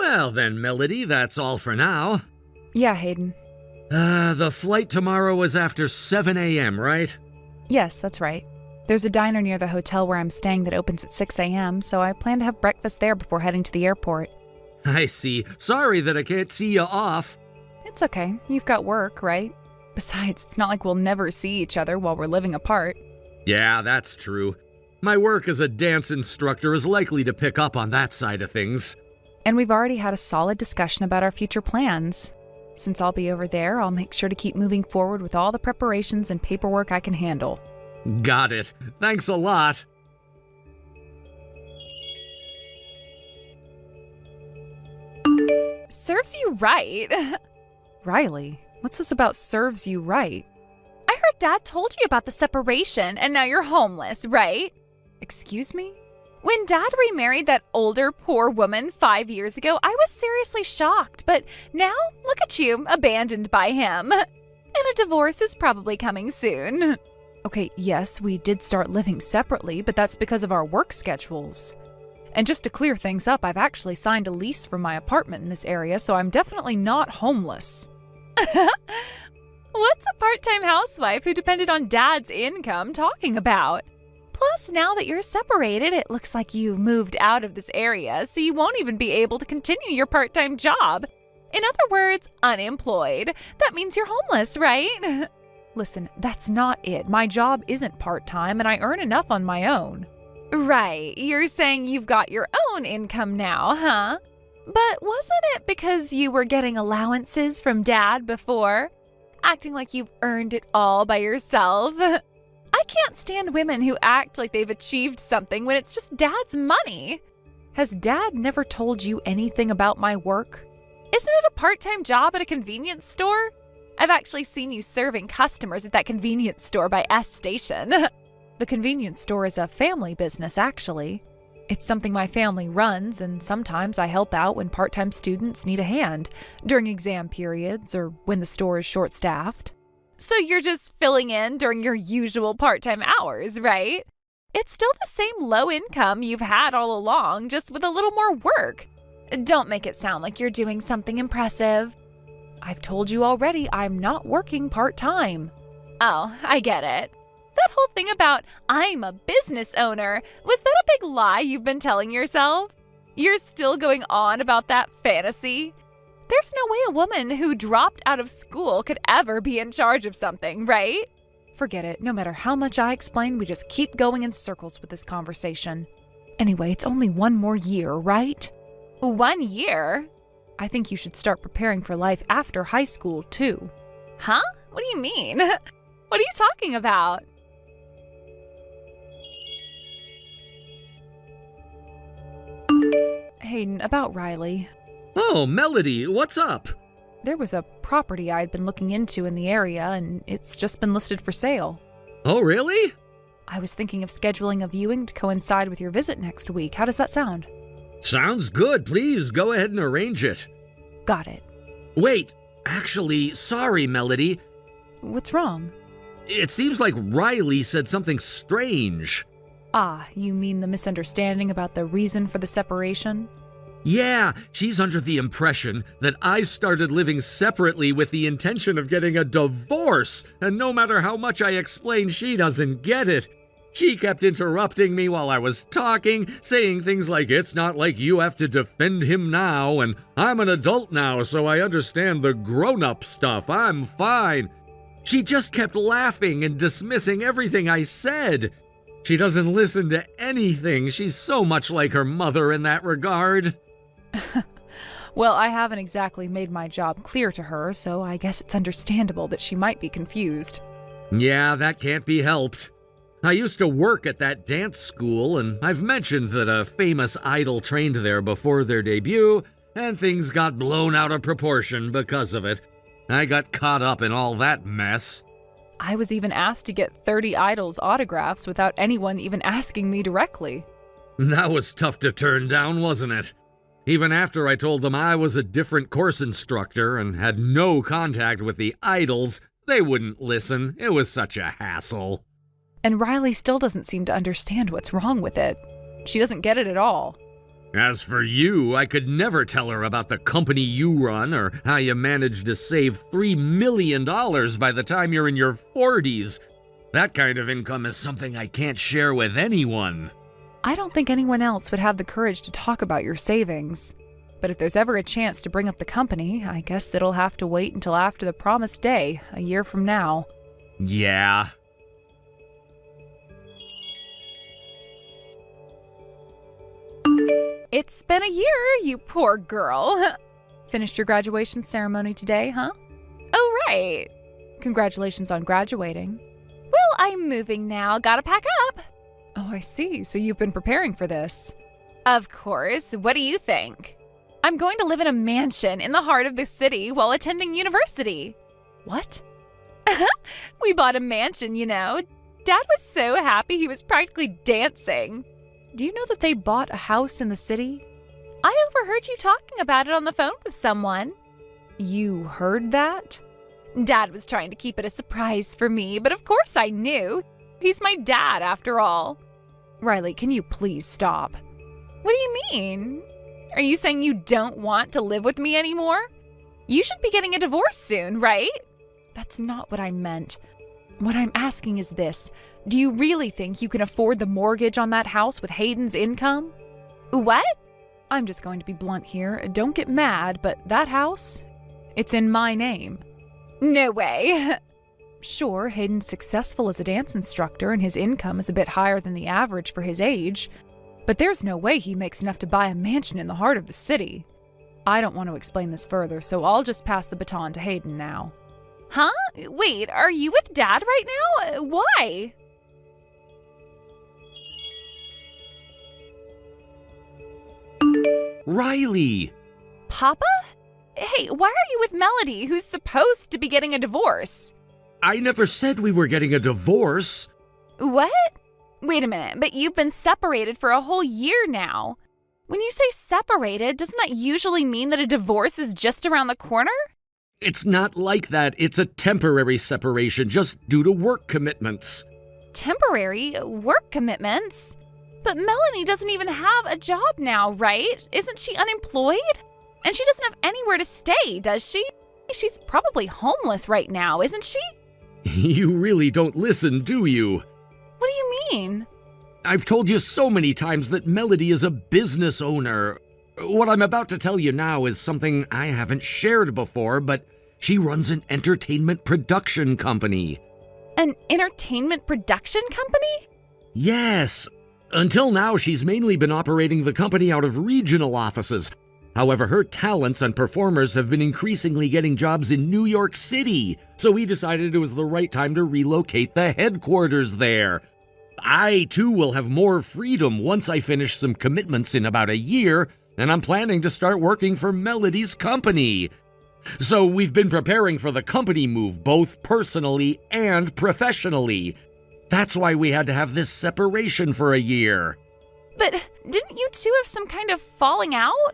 Well then, Melody, that's all for now. Yeah, Hayden. The flight tomorrow is after 7 a.m., right? Yes, that's right. There's a diner near the hotel where I'm staying that opens at 6 a.m., so I plan to have breakfast there before heading to the airport. I see. Sorry that I can't see you off. It's okay. You've got work, right? Besides, it's not like we'll never see each other while we're living apart. Yeah, that's true. My work as a dance instructor is likely to pick up on that side of things. And we've already had a solid discussion about our future plans. Since I'll be over there, I'll make sure to keep moving forward with all the preparations and paperwork I can handle. Got it. Thanks a lot. Serves you right. Riley, what's this about serves you right? I heard Dad told you about the separation and now you're homeless, right? Excuse me? When Dad remarried that older, poor woman 5 years ago, I was seriously shocked. But now, look at you, abandoned by him. And a divorce is probably coming soon. Okay, yes, we did start living separately, but that's because of our work schedules. And just to clear things up, I've actually signed a lease for my apartment in this area, so I'm definitely not homeless. What's a part-time housewife who depended on Dad's income talking about? Plus, now that you're separated, it looks like you've moved out of this area, so you won't even be able to continue your part-time job. In other words, unemployed. That means you're homeless, right? Listen, that's not it. My job isn't part-time, and I earn enough on my own. Right, you're saying you've got your own income now, huh? But wasn't it because you were getting allowances from Dad before? Acting like you've earned it all by yourself? I can't stand women who act like they've achieved something when it's just Dad's money. Has Dad never told you anything about my work? Isn't it a part-time job at a convenience store? I've actually seen you serving customers at that convenience store by S Station. The convenience store is a family business, actually. It's something my family runs, and sometimes I help out when part-time students need a hand, during exam periods or when the store is short-staffed. So you're just filling in during your usual part-time hours, right? It's still the same low income you've had all along, just with a little more work. Don't make it sound like you're doing something impressive. I've told you already I'm not working part-time. Oh, I get it. That whole thing about I'm a business owner, was that a big lie you've been telling yourself? You're still going on about that fantasy? There's no way a woman who dropped out of school could ever be in charge of something, right? Forget it. No matter how much I explain, we just keep going in circles with this conversation. Anyway, it's only 1 more year, right? 1 year? I think you should start preparing for life after high school, too. Huh? What do you mean? What are you talking about? Hayden, about Riley. Oh, Melody, what's up? There was a property I'd been looking into in the area, and it's just been listed for sale. Oh, really? I was thinking of scheduling a viewing to coincide with your visit next week. How does that sound? Sounds good. Please go ahead and arrange it. Got it. Wait, actually, sorry, Melody. What's wrong? It seems like Riley said something strange. Ah, you mean the misunderstanding about the reason for the separation? Yeah, she's under the impression that I started living separately with the intention of getting a divorce, and no matter how much I explain, she doesn't get it. She kept interrupting me while I was talking, saying things like, "It's not like you have to defend him now, and I'm an adult now, so I understand the grown-up stuff. I'm fine." She just kept laughing and dismissing everything I said. She doesn't listen to anything. She's so much like her mother in that regard. Well, I haven't exactly made my job clear to her, so I guess it's understandable that she might be confused. Yeah, that can't be helped. I used to work at that dance school, and I've mentioned that a famous idol trained there before their debut, and things got blown out of proportion because of it. I got caught up in all that mess. I was even asked to get 30 idols' autographs without anyone even asking me directly. That was tough to turn down, wasn't it? Even after I told them I was a different course instructor and had no contact with the idols, they wouldn't listen. It was such a hassle. And Riley still doesn't seem to understand what's wrong with it. She doesn't get it at all. As for you, I could never tell her about the company you run or how you managed to save $3 million by the time you're in your 40s. That kind of income is something I can't share with anyone. I don't think anyone else would have the courage to talk about your savings. But if there's ever a chance to bring up the company, I guess it'll have to wait until after the promised day, a year from now. Yeah. It's been a year, you poor girl. Finished your graduation ceremony today, huh? Oh, right. Congratulations on graduating. Well, I'm moving now. Gotta pack up. Oh, I see. So you've been preparing for this. Of course. What do you think? I'm going to live in a mansion in the heart of the city while attending university. What? We bought a mansion, you know. Dad was so happy he was practically dancing. Do you know that they bought a house in the city? I overheard you talking about it on the phone with someone. You heard that? Dad was trying to keep it a surprise for me, but of course I knew. He's my dad, after all. Riley, can you please stop? What do you mean? Are you saying you don't want to live with me anymore? You should be getting a divorce soon, right? That's not what I meant. What I'm asking is this. Do you really think you can afford the mortgage on that house with Hayden's income? What? I'm just going to be blunt here. Don't get mad, but that house, it's in my name. No way. Sure, Hayden's successful as a dance instructor and his income is a bit higher than the average for his age, but there's no way he makes enough to buy a mansion in the heart of the city. I don't want to explain this further, so I'll just pass the baton to Hayden now. Huh? Wait, are you with Dad right now? Why? Riley! Papa? Hey, why are you with Melody, who's supposed to be getting a divorce? I never said we were getting a divorce. What? Wait a minute, but you've been separated for a whole year now. When you say separated, doesn't that usually mean that a divorce is just around the corner? It's not like that. It's a temporary separation, just due to work commitments. Temporary? Work commitments? But Melanie doesn't even have a job now, right? Isn't she unemployed? And she doesn't have anywhere to stay, does she? She's probably homeless right now, isn't she? You really don't listen, do you? What do you mean? I've told you so many times that Melody is a business owner. What I'm about to tell you now is something I haven't shared before, but she runs an entertainment production company. An entertainment production company? Yes. Until now, she's mainly been operating the company out of regional offices. However, her talents and performers have been increasingly getting jobs in New York City, so we decided it was the right time to relocate the headquarters there. I, too, will have more freedom once I finish some commitments in about a year, and I'm planning to start working for Melody's company. So we've been preparing for the company move, both personally and professionally. That's why we had to have this separation for a year. But didn't you two have some kind of falling out?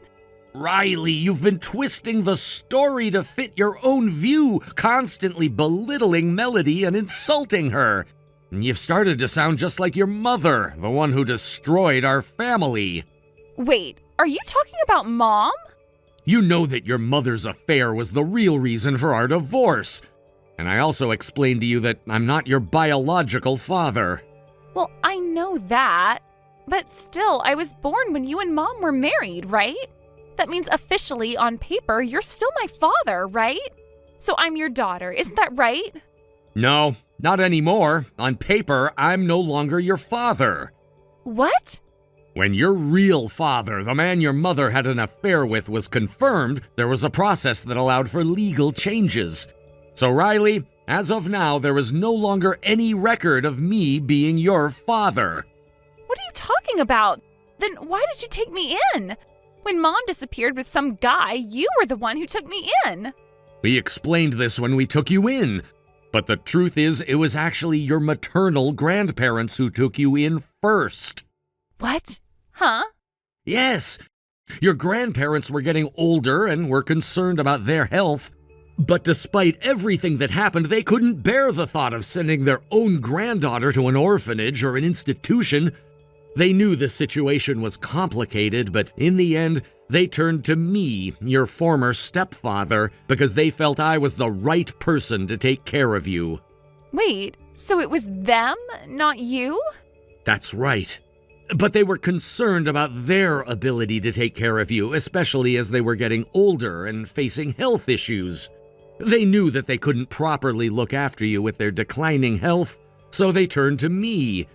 Riley, you've been twisting the story to fit your own view, constantly belittling Melody and insulting her. You've started to sound just like your mother, the one who destroyed our family. Wait, are you talking about Mom? You know that your mother's affair was the real reason for our divorce. And I also explained to you that I'm not your biological father. Well, I know that. But still, I was born when you and Mom were married, right? That means officially, on paper, you're still my father, right? So I'm your daughter, isn't that right? No, not anymore. On paper, I'm no longer your father. What? When your real father, the man your mother had an affair with, was confirmed, there was a process that allowed for legal changes. So Riley, as of now, there is no longer any record of me being your father. What are you talking about? Then why did you take me in? When Mom disappeared with some guy, you were the one who took me in. We explained this when we took you in. But the truth is, it was actually your maternal grandparents who took you in first. What? Huh? Yes. Your grandparents were getting older and were concerned about their health. But despite everything that happened, they couldn't bear the thought of sending their own granddaughter to an orphanage or an institution. They knew the situation was complicated, but in the end, they turned to me, your former stepfather, because they felt I was the right person to take care of you. Wait, so it was them, not you? That's right. But they were concerned about their ability to take care of you, especially as they were getting older and facing health issues. They knew that they couldn't properly look after you with their declining health, so they turned to me.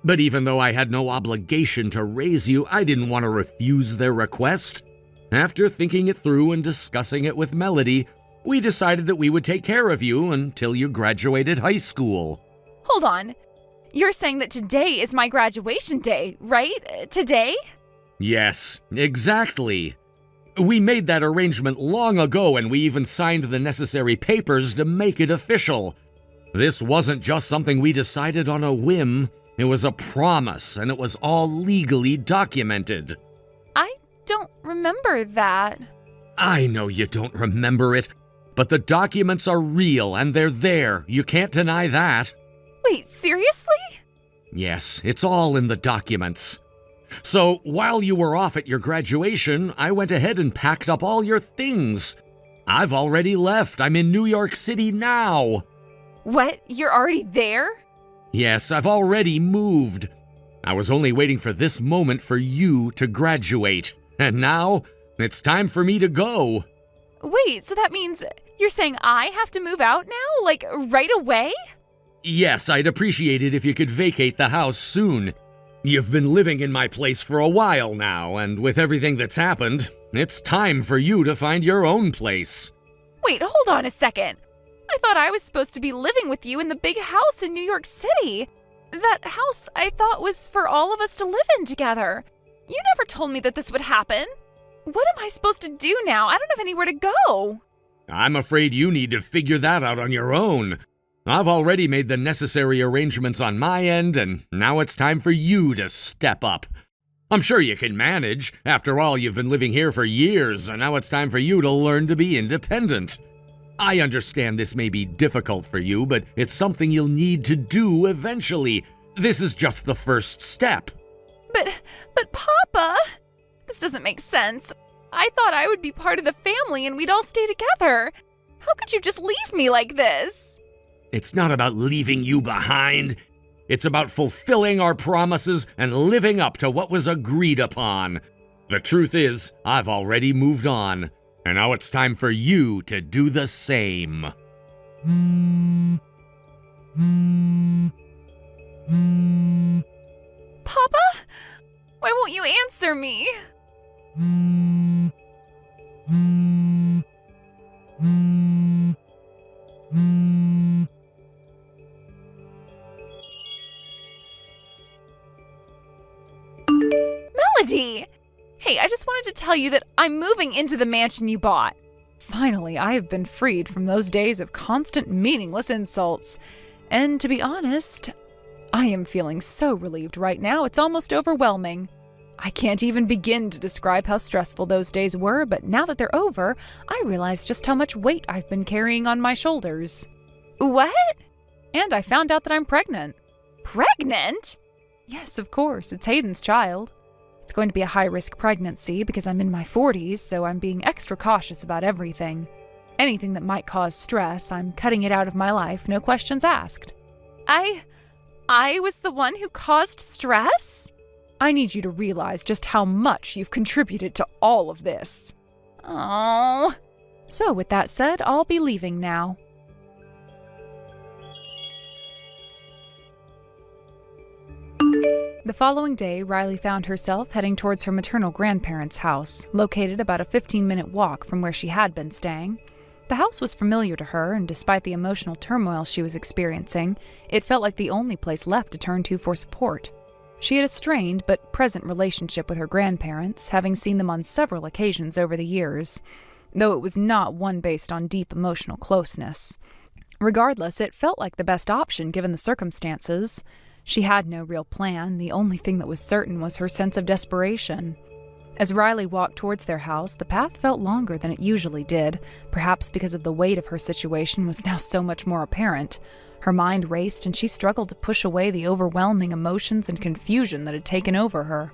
But even though I had no obligation to raise you, I didn't want to refuse their request. After thinking it through and discussing it with Melody, we decided that we would take care of you until you graduated high school. Hold on. You're saying that today is my graduation day, right? Today? Yes, exactly. We made that arrangement long ago, and we even signed the necessary papers to make it official. This wasn't just something we decided on a whim. It was a promise, and it was all legally documented. I don't remember that. I know you don't remember it, but the documents are real, and they're there. You can't deny that. Wait, seriously? Yes, it's all in the documents. So, while you were off at your graduation, I went ahead and packed up all your things. I've already left. I'm in New York City now. What? You're already there? Yes, I've already moved. I was only waiting for this moment for you to graduate. And now, it's time for me to go. Wait, so that means you're saying I have to move out now? Like, right away? Yes, I'd appreciate it if you could vacate the house soon. You've been living in my place for a while now, and with everything that's happened, it's time for you to find your own place. Wait, hold on a second. I thought I was supposed to be living with you in the big house in New York City. That house I thought was for all of us to live in together. You never told me that this would happen. What am I supposed to do now? I don't have anywhere to go. I'm afraid you need to figure that out on your own. I've already made the necessary arrangements on my end, and now it's time for you to step up. I'm sure you can manage. After all, you've been living here for years, and now it's time for you to learn to be independent. I understand this may be difficult for you, but it's something you'll need to do eventually. This is just the first step. But Papa, this doesn't make sense. I thought I would be part of the family and we'd all stay together. How could you just leave me like this? It's not about leaving you behind. It's about fulfilling our promises and living up to what was agreed upon. The truth is, I've already moved on, and now it's time for you to do the same. Papa? Why won't you answer me? Melody! Hey, I just wanted to tell you that I'm moving into the mansion you bought. Finally, I have been freed from those days of constant meaningless insults. And to be honest, I am feeling so relieved right now, it's almost overwhelming. I can't even begin to describe how stressful those days were, but now that they're over, I realize just how much weight I've been carrying on my shoulders. What? And I found out that I'm pregnant. Pregnant? Yes, of course, it's Hayden's child. It's going to be a high-risk pregnancy because I'm in my 40s, so I'm being extra cautious about everything. Anything that might cause stress, I'm cutting it out of my life, no questions asked. I was the one who caused stress? I need you to realize just how much you've contributed to all of this. Oh. So with that said, I'll be leaving now. The following day, Riley found herself heading towards her maternal grandparents' house, located about a 15-minute walk from where she had been staying. The house was familiar to her, and despite the emotional turmoil she was experiencing, it felt like the only place left to turn to for support. She had a strained but present relationship with her grandparents, having seen them on several occasions over the years, though it was not one based on deep emotional closeness. Regardless, it felt like the best option given the circumstances. She had no real plan. The only thing that was certain was her sense of desperation. As Riley walked towards their house, the path felt longer than it usually did, perhaps because of the weight of her situation was now so much more apparent. Her mind raced, and she struggled to push away the overwhelming emotions and confusion that had taken over her.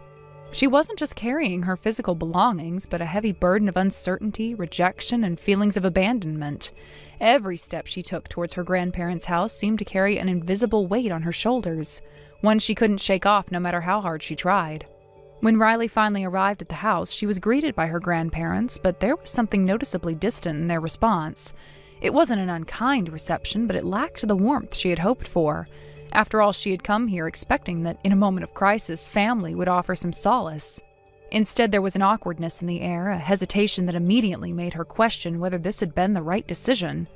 She wasn't just carrying her physical belongings, but a heavy burden of uncertainty, rejection, and feelings of abandonment. Every step she took towards her grandparents' house seemed to carry an invisible weight on her shoulders, one she couldn't shake off no matter how hard she tried. When Riley finally arrived at the house, she was greeted by her grandparents, but there was something noticeably distant in their response. It wasn't an unkind reception, but it lacked the warmth she had hoped for. After all, she had come here expecting that, in a moment of crisis, family would offer some solace. Instead, there was an awkwardness in the air, a hesitation that immediately made her question whether this had been the right decision.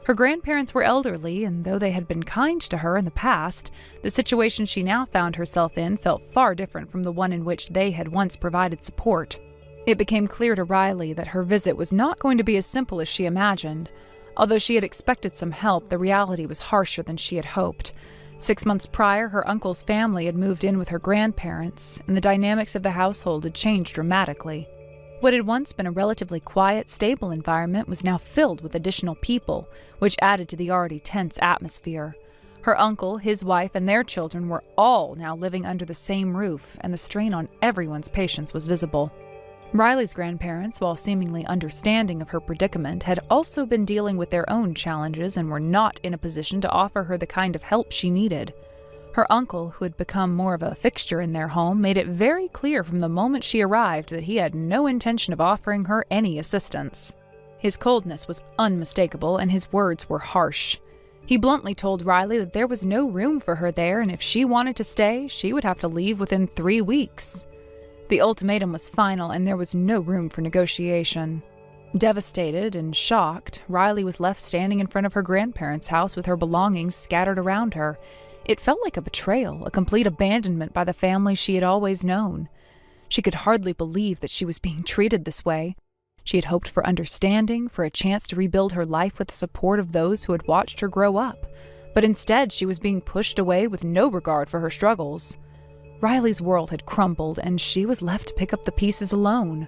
Her grandparents were elderly, and though they had been kind to her in the past, the situation she now found herself in felt far different from the one in which they had once provided support. It became clear to Riley that her visit was not going to be as simple as she imagined. Although she had expected some help, the reality was harsher than she had hoped. 6 months prior, her uncle's family had moved in with her grandparents, and the dynamics of the household had changed dramatically. What had once been a relatively quiet, stable environment was now filled with additional people, which added to the already tense atmosphere. Her uncle, his wife, and their children were all now living under the same roof, and the strain on everyone's patience was visible. Riley's grandparents, while seemingly understanding of her predicament, had also been dealing with their own challenges and were not in a position to offer her the kind of help she needed. Her uncle, who had become more of a fixture in their home, made it very clear from the moment she arrived that he had no intention of offering her any assistance. His coldness was unmistakable, and his words were harsh. He bluntly told Riley that there was no room for her there, and if she wanted to stay, she would have to leave within 3 weeks. The ultimatum was final, and there was no room for negotiation. Devastated and shocked, Riley was left standing in front of her grandparents' house with her belongings scattered around her. It felt like a betrayal, a complete abandonment by the family she had always known. She could hardly believe that she was being treated this way. She had hoped for understanding, for a chance to rebuild her life with the support of those who had watched her grow up. But instead, she was being pushed away with no regard for her struggles. Riley's world had crumbled, and she was left to pick up the pieces alone.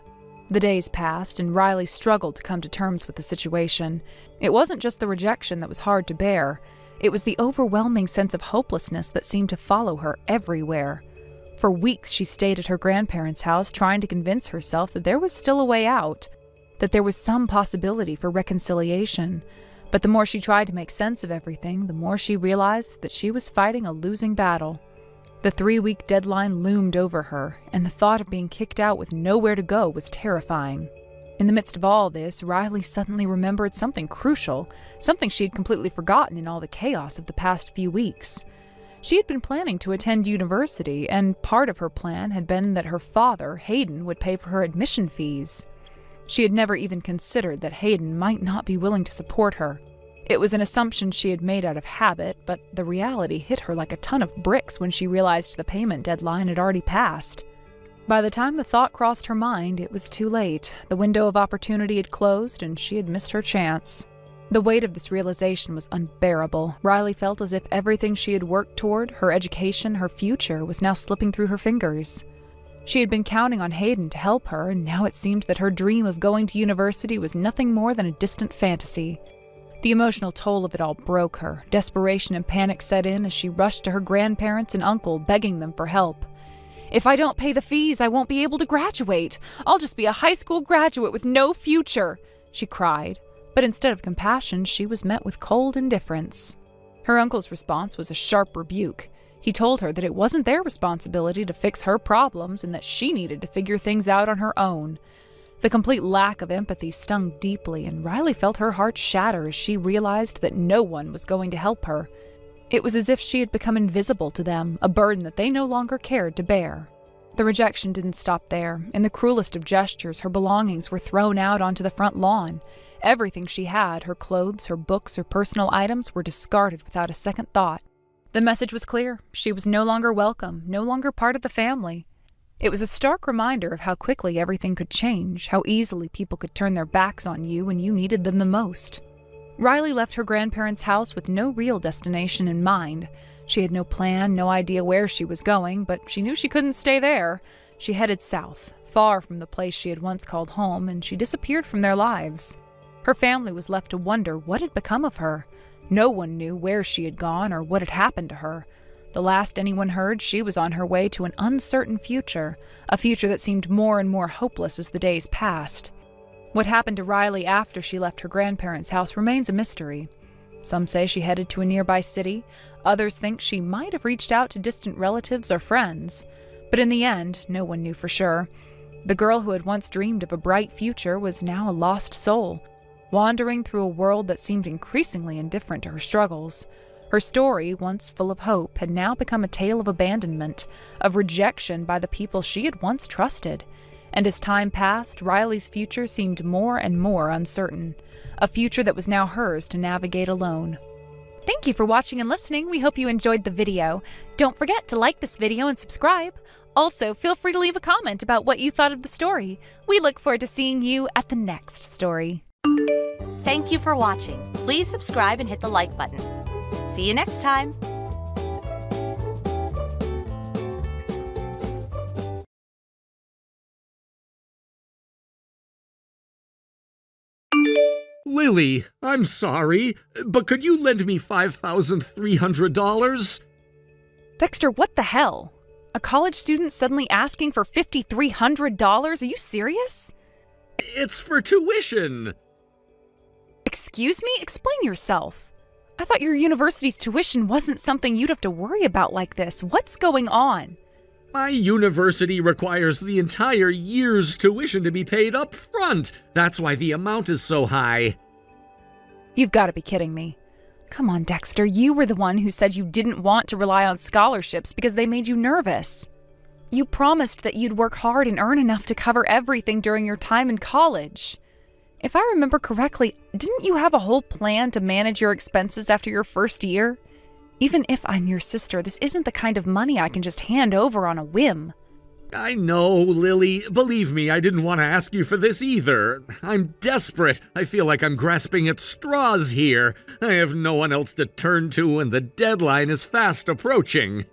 The days passed, and Riley struggled to come to terms with the situation. It wasn't just the rejection that was hard to bear. It was the overwhelming sense of hopelessness that seemed to follow her everywhere. For weeks she stayed at her grandparents' house trying to convince herself that there was still a way out, that there was some possibility for reconciliation. But the more she tried to make sense of everything, the more she realized that she was fighting a losing battle. The 3-week deadline loomed over her, and the thought of being kicked out with nowhere to go was terrifying. In the midst of all this, Riley suddenly remembered something crucial, something she had completely forgotten in all the chaos of the past few weeks. She had been planning to attend university, and part of her plan had been that her father, Hayden, would pay for her admission fees. She had never even considered that Hayden might not be willing to support her. It was an assumption she had made out of habit, but the reality hit her like a ton of bricks when she realized the payment deadline had already passed. By the time the thought crossed her mind, it was too late. The window of opportunity had closed, and she had missed her chance. The weight of this realization was unbearable. Riley felt as if everything she had worked toward, her education, her future, was now slipping through her fingers. She had been counting on Hayden to help her, and now it seemed that her dream of going to university was nothing more than a distant fantasy. The emotional toll of it all broke her. Desperation and panic set in as she rushed to her grandparents and uncle, begging them for help. "If I don't pay the fees, I won't be able to graduate. I'll just be a high school graduate with no future," she cried. But instead of compassion, she was met with cold indifference. Her uncle's response was a sharp rebuke. He told her that it wasn't their responsibility to fix her problems and that she needed to figure things out on her own. The complete lack of empathy stung deeply, and Riley felt her heart shatter as she realized that no one was going to help her. It was as if she had become invisible to them, a burden that they no longer cared to bear. The rejection didn't stop there. In the cruelest of gestures, her belongings were thrown out onto the front lawn. Everything she had, her clothes, her books, her personal items, were discarded without a second thought. The message was clear. She was no longer welcome, no longer part of the family. It was a stark reminder of how quickly everything could change, how easily people could turn their backs on you when you needed them the most. Riley left her grandparents' house with no real destination in mind. She had no plan, no idea where she was going, but she knew she couldn't stay there. She headed south, far from the place she had once called home, and she disappeared from their lives. Her family was left to wonder what had become of her. No one knew where she had gone or what had happened to her. The last anyone heard, she was on her way to an uncertain future, a future that seemed more and more hopeless as the days passed. What happened to Riley after she left her grandparents' house remains a mystery. Some say she headed to a nearby city, others think she might have reached out to distant relatives or friends. But in the end, no one knew for sure. The girl who had once dreamed of a bright future was now a lost soul, wandering through a world that seemed increasingly indifferent to her struggles. Her story, once full of hope, had now become a tale of abandonment, of rejection by the people she had once trusted. And as time passed, Riley's future seemed more and more uncertain, a future that was now hers to navigate alone. Thank you for watching and listening. We hope you enjoyed the video. Don't forget to like this video and subscribe. Also, feel free to leave a comment about what you thought of the story. We look forward to seeing you at the next story. Thank you for watching. Please subscribe and hit the like button. See you next time. Lily, I'm sorry, but could you lend me $5,300? Dexter, what the hell? A college student suddenly asking for $5,300? Are you serious? It's for tuition. Excuse me? Explain yourself. I thought your university's tuition wasn't something you'd have to worry about like this. What's going on? My university requires the entire year's tuition to be paid up front. That's why the amount is so high. You've got to be kidding me. Come on, Dexter, you were the one who said you didn't want to rely on scholarships because they made you nervous. You promised that you'd work hard and earn enough to cover everything during your time in college. If I remember correctly, didn't you have a whole plan to manage your expenses after your first year? Even if I'm your sister, this isn't the kind of money I can just hand over on a whim. I know, Lily. Believe me, I didn't want to ask you for this either. I'm desperate. I feel like I'm grasping at straws here. I have no one else to turn to, and the deadline is fast approaching.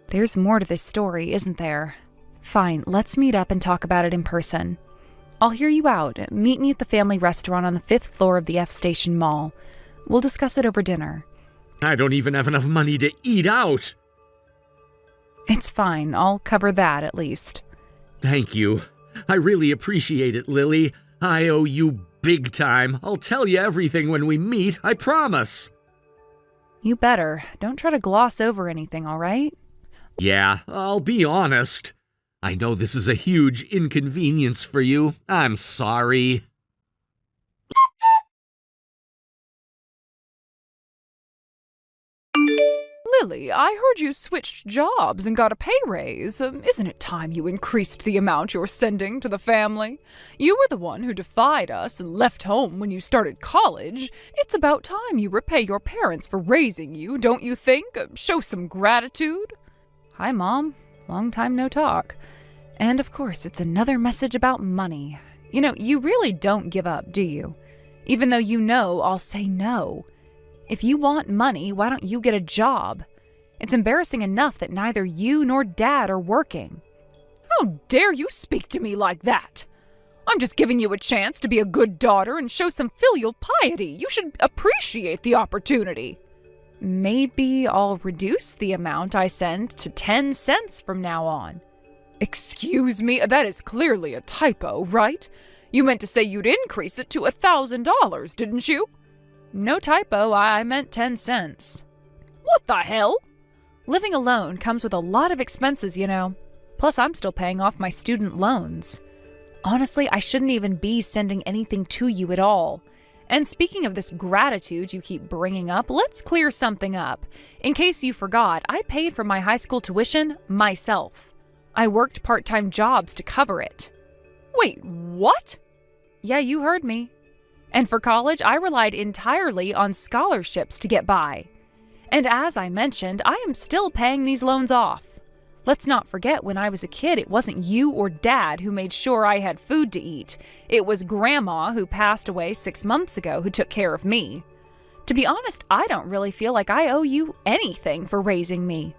There's more to this story, isn't there? Fine, let's meet up and talk about it in person. I'll hear you out. Meet me at the family restaurant on the 5th floor of the F Station Mall. We'll discuss it over dinner. I don't even have enough money to eat out. It's fine. I'll cover that at least. Thank you. I really appreciate it, Lily. I owe you big time. I'll tell you everything when we meet, I promise. You better. Don't try to gloss over anything, all right? Yeah, I'll be honest. I know this is a huge inconvenience for you. I'm sorry. Lily, I heard you switched jobs and got a pay raise. Isn't it time you increased the amount you're sending to the family? You were the one who defied us and left home when you started college. It's about time you repay your parents for raising you, don't you think? Show some gratitude. Hi, Mom. Long time no talk. And of course, it's another message about money. You know, you really don't give up, do you? Even though you know I'll say no. If you want money, why don't you get a job? It's embarrassing enough that neither you nor Dad are working. How dare you speak to me like that? I'm just giving you a chance to be a good daughter and show some filial piety. You should appreciate the opportunity. Maybe I'll reduce the amount I send to 10 cents from now on. Excuse me, that is clearly a typo, right? You meant to say you'd increase it to $1,000, didn't you? No typo, I meant 10 cents. What the hell? Living alone comes with a lot of expenses, you know. Plus, I'm still paying off my student loans. Honestly, I shouldn't even be sending anything to you at all. And speaking of this gratitude you keep bringing up, let's clear something up. In case you forgot, I paid for my high school tuition myself. I worked part-time jobs to cover it. Wait, what? Yeah, you heard me. And for college, I relied entirely on scholarships to get by. And as I mentioned, I am still paying these loans off. Let's not forget, when I was a kid, it wasn't you or Dad who made sure I had food to eat. It was Grandma, who passed away 6 months ago, who took care of me. To be honest, I don't really feel like I owe you anything for raising me.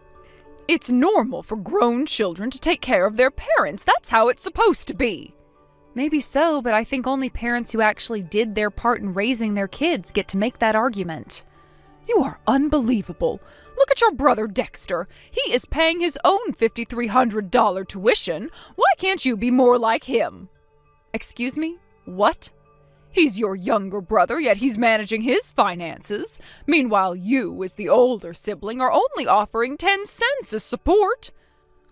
It's normal for grown children to take care of their parents. That's how it's supposed to be. Maybe so, but I think only parents who actually did their part in raising their kids get to make that argument. You are unbelievable. Look at your brother Dexter. He is paying his own $5,300 tuition. Why can't you be more like him? Excuse me? What? He's your younger brother, yet he's managing his finances. Meanwhile, you, as the older sibling, are only offering 10 cents as support.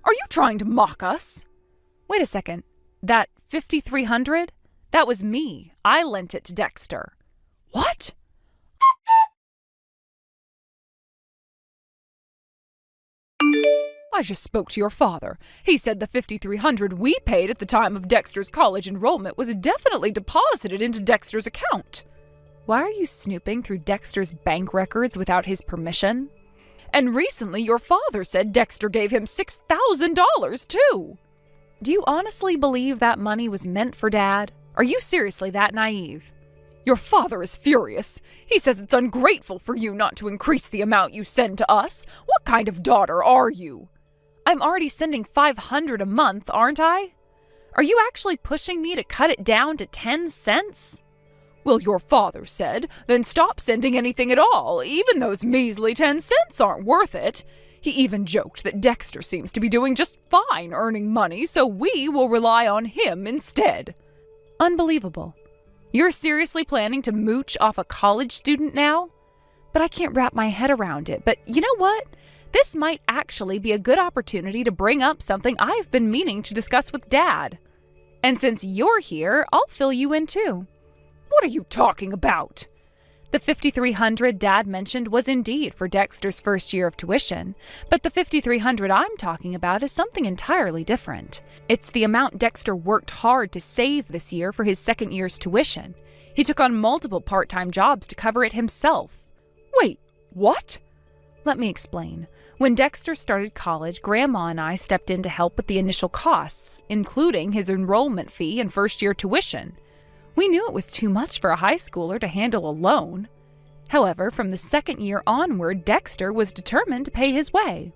Are you trying to mock us? Wait a second. That $5,300? That was me. I lent it to Dexter. What? I just spoke to your father. He said the $5,300 we paid at the time of Dexter's college enrollment was definitely deposited into Dexter's account. Why are you snooping through Dexter's bank records without his permission? And recently your father said Dexter gave him $6,000 too. Do you honestly believe that money was meant for Dad? Are you seriously that naive? Your father is furious. He says it's ungrateful for you not to increase the amount you send to us. What kind of daughter are you? I'm already sending $500 a month, aren't I? Are you actually pushing me to cut it down to 10 cents? Well, your father said, then stop sending anything at all. Even those measly 10 cents aren't worth it. He even joked that Dexter seems to be doing just fine earning money, so we will rely on him instead. Unbelievable. You're seriously planning to mooch off a college student now? But I can't wrap my head around it. But you know what? This might actually be a good opportunity to bring up something I've been meaning to discuss with Dad. And since you're here, I'll fill you in too. What are you talking about? The $5,300 Dad mentioned was indeed for Dexter's first year of tuition, but the $5,300 I'm talking about is something entirely different. It's the amount Dexter worked hard to save this year for his second year's tuition. He took on multiple part-time jobs to cover it himself. Wait, what? Let me explain. When Dexter started college, Grandma and I stepped in to help with the initial costs, including his enrollment fee and first-year tuition. We knew it was too much for a high schooler to handle alone. However, from the second year onward, Dexter was determined to pay his way.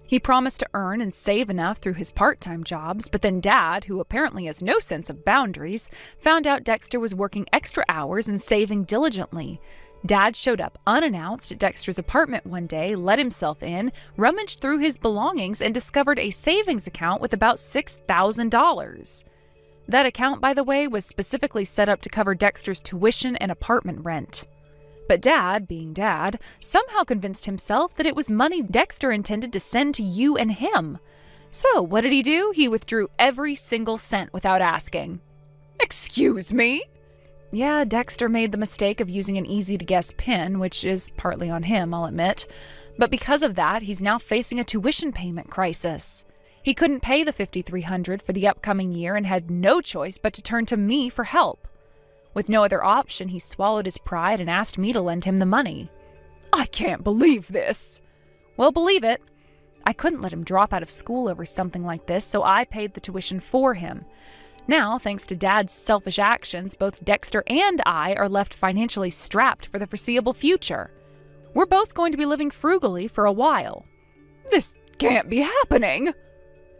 He promised to earn and save enough through his part-time jobs, but then Dad, who apparently has no sense of boundaries, found out Dexter was working extra hours and saving diligently. Dad showed up unannounced at Dexter's apartment one day, let himself in, rummaged through his belongings, and discovered a savings account with about $6,000. That account, by the way, was specifically set up to cover Dexter's tuition and apartment rent. But Dad, being Dad, somehow convinced himself that it was money Dexter intended to send to you and him. So what did he do? He withdrew every single cent without asking. Excuse me? Yeah, Dexter made the mistake of using an easy-to-guess PIN, which is partly on him, I'll admit. But because of that, he's now facing a tuition payment crisis. He couldn't pay the $5,300 for the upcoming year and had no choice but to turn to me for help. With no other option, he swallowed his pride and asked me to lend him the money. I can't believe this. Well, believe it. I couldn't let him drop out of school over something like this, so I paid the tuition for him. Now, thanks to Dad's selfish actions, both Dexter and I are left financially strapped for the foreseeable future. We're both going to be living frugally for a while. This can't be happening.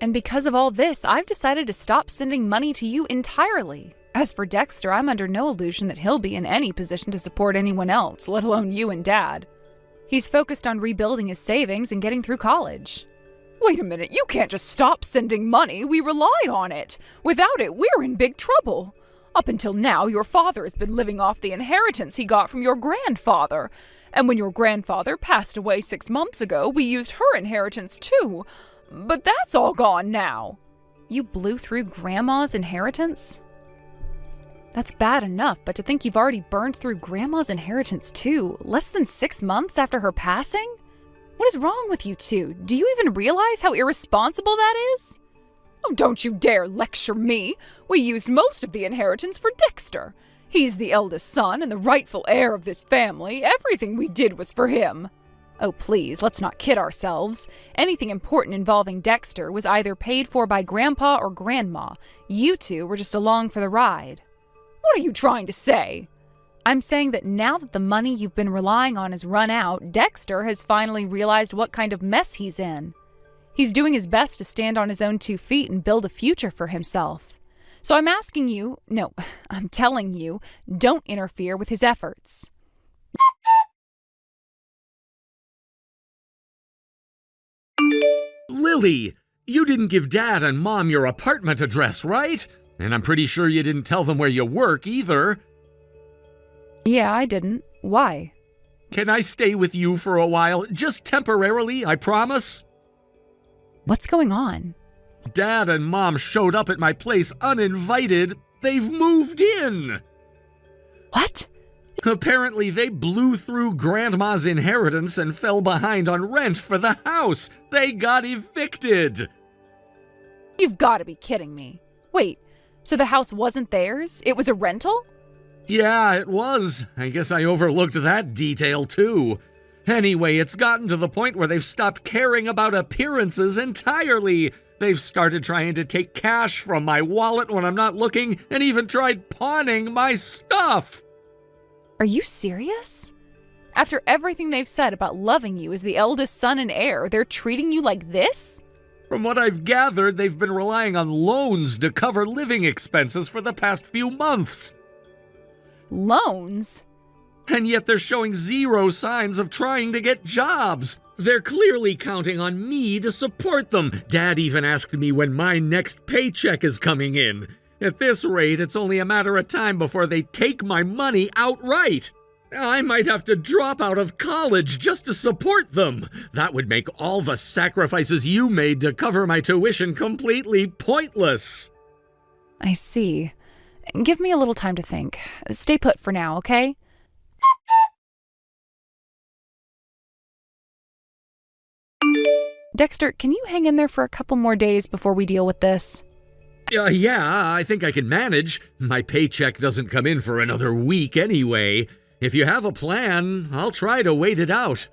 And because of all this, I've decided to stop sending money to you entirely. As for Dexter, I'm under no illusion that he'll be in any position to support anyone else, let alone you and Dad. He's focused on rebuilding his savings and getting through college. Wait a minute, you can't just stop sending money. We rely on it. Without it, we're in big trouble. Up until now, your father has been living off the inheritance he got from your grandfather. And when your grandfather passed away 6 months ago, we used her inheritance too. But that's all gone now. You blew through Grandma's inheritance? That's bad enough, but to think you've already burned through Grandma's inheritance too, less than 6 months after her passing? What is wrong with you two? Do you even realize how irresponsible that is? Oh, don't you dare lecture me. We used most of the inheritance for Dexter. He's the eldest son and the rightful heir of this family. Everything we did was for him. Oh, please, let's not kid ourselves. Anything important involving Dexter was either paid for by Grandpa or Grandma. You two were just along for the ride. What are you trying to say? I'm saying that now that the money you've been relying on has run out, Dexter has finally realized what kind of mess he's in. He's doing his best to stand on his own 2 feet and build a future for himself. So I'm telling you, don't interfere with his efforts. Lily, you didn't give Dad and Mom your apartment address, right? And I'm pretty sure you didn't tell them where you work either. Yeah, I didn't. Why? Can I stay with you for a while? Just temporarily, I promise. What's going on? Dad and Mom showed up at my place uninvited. They've moved in. What? Apparently, they blew through Grandma's inheritance and fell behind on rent for the house. They got evicted. You've got to be kidding me. Wait, so the house wasn't theirs? It was a rental? Yeah, it was. I guess I overlooked that detail, too. Anyway, it's gotten to the point where they've stopped caring about appearances entirely. They've started trying to take cash from my wallet when I'm not looking, and even tried pawning my stuff. Are you serious? After everything they've said about loving you as the eldest son and heir, they're treating you like this? From what I've gathered, they've been relying on loans to cover living expenses for the past few months. Loans? And yet they're showing zero signs of trying to get jobs. They're clearly counting on me to support them. Dad even asked me when my next paycheck is coming in. At this rate, it's only a matter of time before they take my money outright. I might have to drop out of college just to support them. That would make all the sacrifices you made to cover my tuition completely pointless. I see. Give me a little time to think. Stay put for now, okay? Dexter, can you hang in there for a couple more days before we deal with this? Yeah, I think I can manage. My paycheck doesn't come in for another week anyway. If you have a plan, I'll try to wait it out.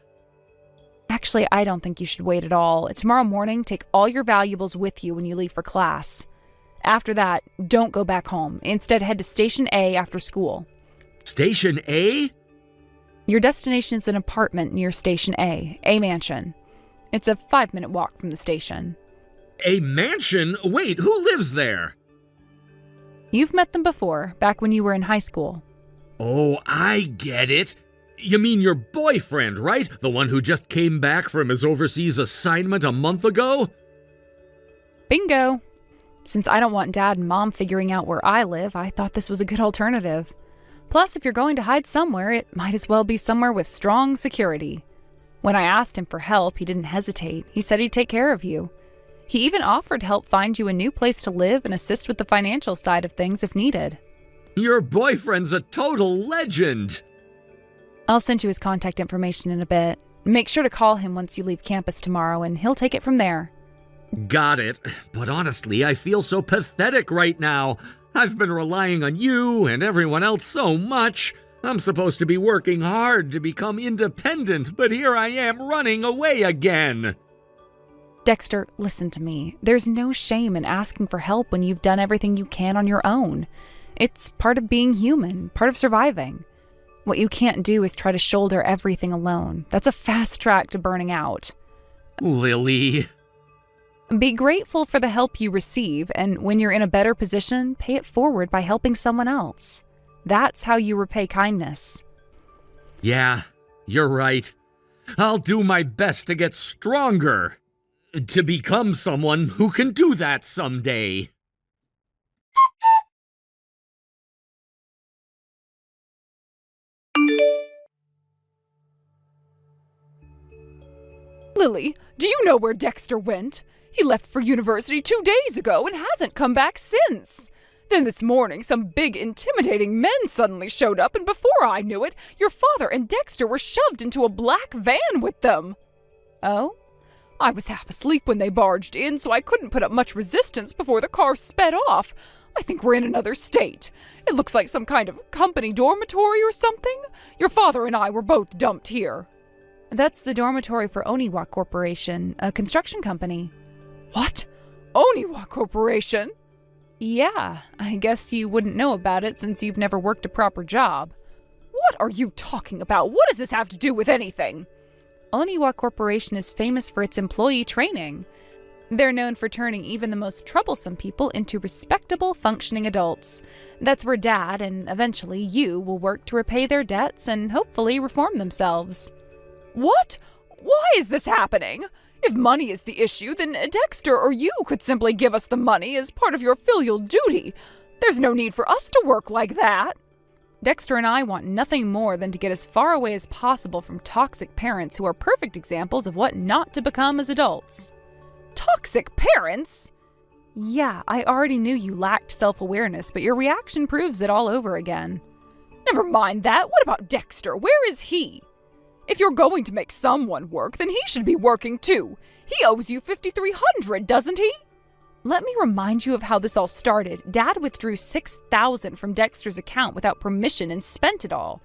Actually, I don't think you should wait at all. Tomorrow morning, take all your valuables with you when you leave for class. After that, don't go back home. Instead, head to Station A after school. Station A? Your destination is an apartment near Station A mansion. It's a 5-minute walk from the station. A mansion? Wait, who lives there? You've met them before, back when you were in high school. Oh, I get it. You mean your boyfriend, right? The one who just came back from his overseas assignment a month ago? Bingo! Since I don't want Dad and Mom figuring out where I live, I thought this was a good alternative. Plus, if you're going to hide somewhere, it might as well be somewhere with strong security. When I asked him for help, he didn't hesitate. He said he'd take care of you. He even offered to help find you a new place to live and assist with the financial side of things if needed. Your boyfriend's a total legend. I'll send you his contact information in a bit. Make sure to call him once you leave campus tomorrow, and he'll take it from there. Got it. But honestly, I feel so pathetic right now. I've been relying on you and everyone else so much. I'm supposed to be working hard to become independent, but here I am running away again. Dexter, listen to me. There's no shame in asking for help when you've done everything you can on your own. It's part of being human, part of surviving. What you can't do is try to shoulder everything alone. That's a fast track to burning out. Lily. Be grateful for the help you receive, and when you're in a better position, pay it forward by helping someone else. That's how you repay kindness. Yeah, you're right. I'll do my best to get stronger. To become someone who can do that someday. Lily, do you know where Dexter went? He left for university 2 days ago and hasn't come back since. Then this morning, some big, intimidating men suddenly showed up, and before I knew it, your father and Dexter were shoved into a black van with them. Oh? I was half asleep when they barged in, so I couldn't put up much resistance before the car sped off. I think we're in another state. It looks like some kind of company dormitory or something. Your father and I were both dumped here. That's the dormitory for Oniwa Corporation, a construction company. What? Oniwa Corporation? Yeah, I guess you wouldn't know about it since you've never worked a proper job. What are you talking about? What does this have to do with anything? Oniwa Corporation is famous for its employee training. They're known for turning even the most troublesome people into respectable, functioning adults. That's where Dad, and eventually you, will work to repay their debts and hopefully reform themselves. What? Why is this happening? If money is the issue, then Dexter or you could simply give us the money as part of your filial duty. There's no need for us to work like that. Dexter and I want nothing more than to get as far away as possible from toxic parents who are perfect examples of what not to become as adults. Toxic parents? Yeah, I already knew you lacked self-awareness, but your reaction proves it all over again. Never mind that. What about Dexter? Where is he? If you're going to make someone work, then he should be working too. He owes you $5,300, doesn't he? Let me remind you of how this all started. Dad withdrew $6,000 from Dexter's account without permission and spent it all.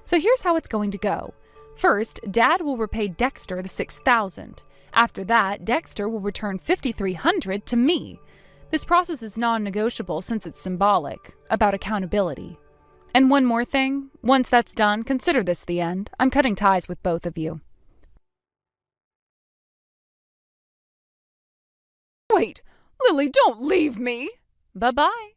So here's how it's going to go. First, Dad will repay Dexter the $6,000. After that, Dexter will return $5,300 to me. This process is non-negotiable since it's symbolic, about accountability. And one more thing, once that's done, consider this the end. I'm cutting ties with both of you. Wait, Lily, don't leave me! Bye-bye.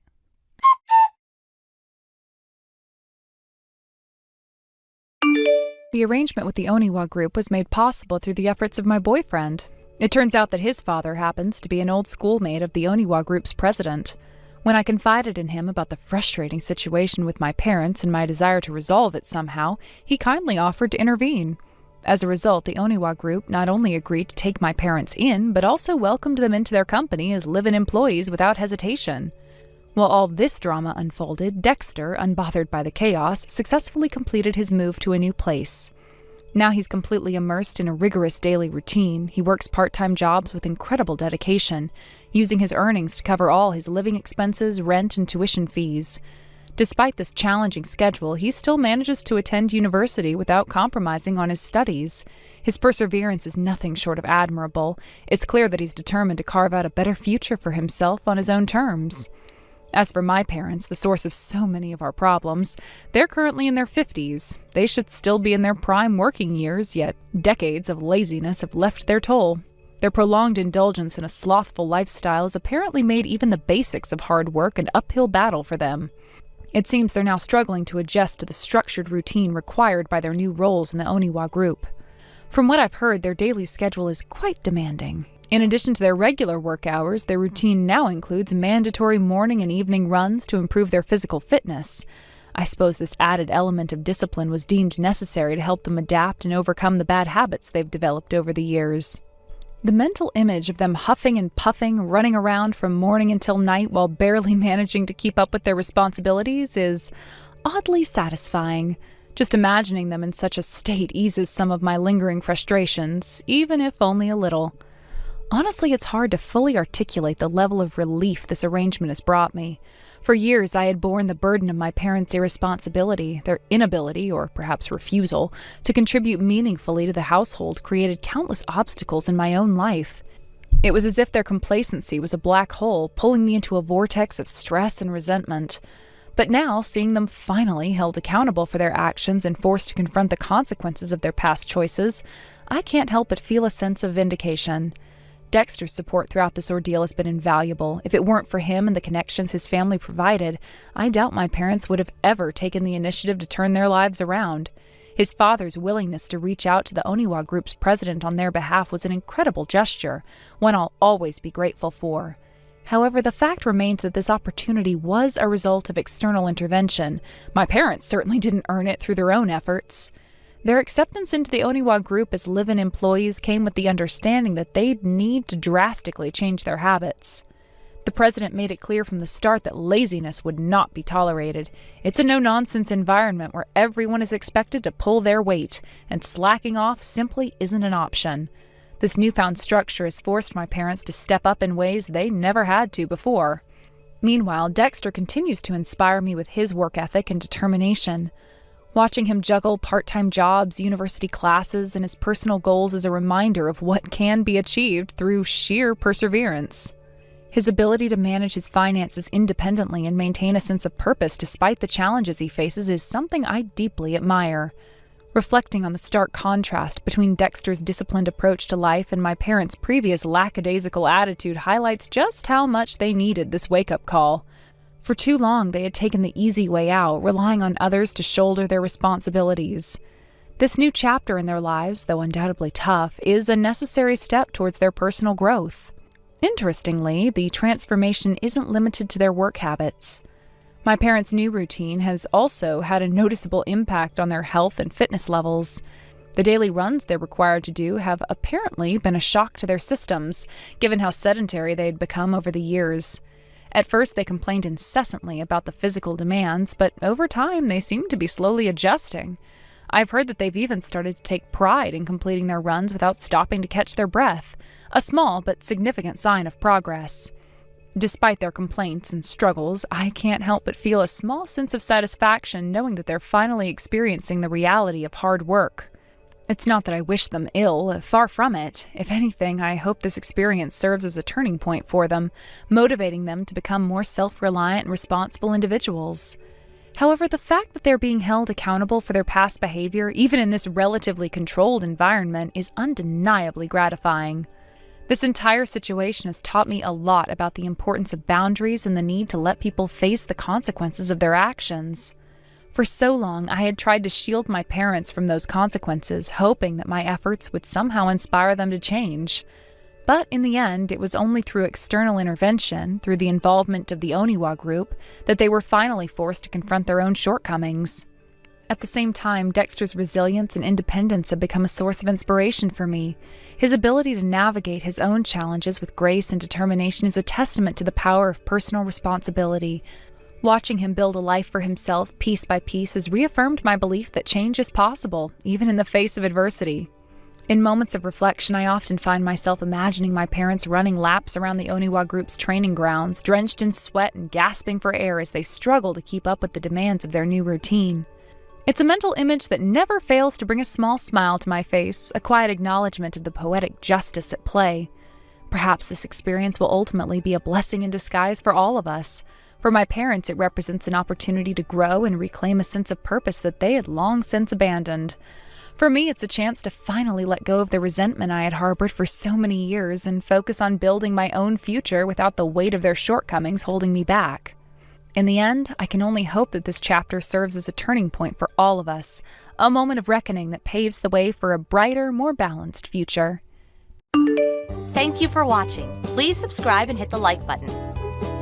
The arrangement with the Oniwa group was made possible through the efforts of my boyfriend. It turns out that his father happens to be an old schoolmate of the Oniwa group's president. When I confided in him about the frustrating situation with my parents and my desire to resolve it somehow, he kindly offered to intervene. As a result, the Oniwa group not only agreed to take my parents in, but also welcomed them into their company as live-in employees without hesitation. While all this drama unfolded, Dexter, unbothered by the chaos, successfully completed his move to a new place. Now he's completely immersed in a rigorous daily routine. He works part-time jobs with incredible dedication, using his earnings to cover all his living expenses, rent, and tuition fees. Despite this challenging schedule, he still manages to attend university without compromising on his studies. His perseverance is nothing short of admirable. It's clear that he's determined to carve out a better future for himself on his own terms. As for my parents, the source of so many of our problems, they're currently in their 50s. They should still be in their prime working years, yet decades of laziness have left their toll. Their prolonged indulgence in a slothful lifestyle has apparently made even the basics of hard work an uphill battle for them. It seems they're now struggling to adjust to the structured routine required by their new roles in the Oniwa group. From what I've heard, their daily schedule is quite demanding. In addition to their regular work hours, their routine now includes mandatory morning and evening runs to improve their physical fitness. I suppose this added element of discipline was deemed necessary to help them adapt and overcome the bad habits they've developed over the years. The mental image of them huffing and puffing, running around from morning until night while barely managing to keep up with their responsibilities is oddly satisfying. Just imagining them in such a state eases some of my lingering frustrations, even if only a little. Honestly, it's hard to fully articulate the level of relief this arrangement has brought me. For years, I had borne the burden of my parents' irresponsibility. Their inability, or perhaps refusal, to contribute meaningfully to the household created countless obstacles in my own life. It was as if their complacency was a black hole, pulling me into a vortex of stress and resentment. But now, seeing them finally held accountable for their actions and forced to confront the consequences of their past choices, I can't help but feel a sense of vindication. Dexter's support throughout this ordeal has been invaluable. If it weren't for him and the connections his family provided, I doubt my parents would have ever taken the initiative to turn their lives around. His father's willingness to reach out to the Oniwa group's president on their behalf was an incredible gesture, one I'll always be grateful for. However, the fact remains that this opportunity was a result of external intervention. My parents certainly didn't earn it through their own efforts. Their acceptance into the Oniwa group as live-in employees came with the understanding that they'd need to drastically change their habits. The president made it clear from the start that laziness would not be tolerated. It's a no-nonsense environment where everyone is expected to pull their weight, and slacking off simply isn't an option. This newfound structure has forced my parents to step up in ways they never had to before. Meanwhile, Dexter continues to inspire me with his work ethic and determination. Watching him juggle part-time jobs, university classes, and his personal goals is a reminder of what can be achieved through sheer perseverance. His ability to manage his finances independently and maintain a sense of purpose despite the challenges he faces is something I deeply admire. Reflecting on the stark contrast between Dexter's disciplined approach to life and my parents' previous lackadaisical attitude highlights just how much they needed this wake-up call. For too long, they had taken the easy way out, relying on others to shoulder their responsibilities. This new chapter in their lives, though undoubtedly tough, is a necessary step towards their personal growth. Interestingly, the transformation isn't limited to their work habits. My parents' new routine has also had a noticeable impact on their health and fitness levels. The daily runs they're required to do have apparently been a shock to their systems, given how sedentary they had become over the years. At first, they complained incessantly about the physical demands, but over time, they seemed to be slowly adjusting. I've heard that they've even started to take pride in completing their runs without stopping to catch their breath, a small but significant sign of progress. Despite their complaints and struggles, I can't help but feel a small sense of satisfaction knowing that they're finally experiencing the reality of hard work. It's not that I wish them ill, far from it. If anything, I hope this experience serves as a turning point for them, motivating them to become more self-reliant and responsible individuals. However, the fact that they're being held accountable for their past behavior, even in this relatively controlled environment, is undeniably gratifying. This entire situation has taught me a lot about the importance of boundaries and the need to let people face the consequences of their actions. For so long, I had tried to shield my parents from those consequences, hoping that my efforts would somehow inspire them to change. But in the end, it was only through external intervention, through the involvement of the Oniwa group, that they were finally forced to confront their own shortcomings. At the same time, Dexter's resilience and independence have become a source of inspiration for me. His ability to navigate his own challenges with grace and determination is a testament to the power of personal responsibility. Watching him build a life for himself piece by piece has reaffirmed my belief that change is possible, even in the face of adversity. In moments of reflection, I often find myself imagining my parents running laps around the Oniwa group's training grounds, drenched in sweat and gasping for air as they struggle to keep up with the demands of their new routine. It's a mental image that never fails to bring a small smile to my face, a quiet acknowledgement of the poetic justice at play. Perhaps this experience will ultimately be a blessing in disguise for all of us. For my parents, it represents an opportunity to grow and reclaim a sense of purpose that they had long since abandoned. For me, it's a chance to finally let go of the resentment I had harbored for so many years and focus on building my own future without the weight of their shortcomings holding me back. In the end, I can only hope that this chapter serves as a turning point for all of us, a moment of reckoning that paves the way for a brighter, more balanced future. Thank you for watching. Please subscribe and hit the like button.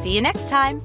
See you next time.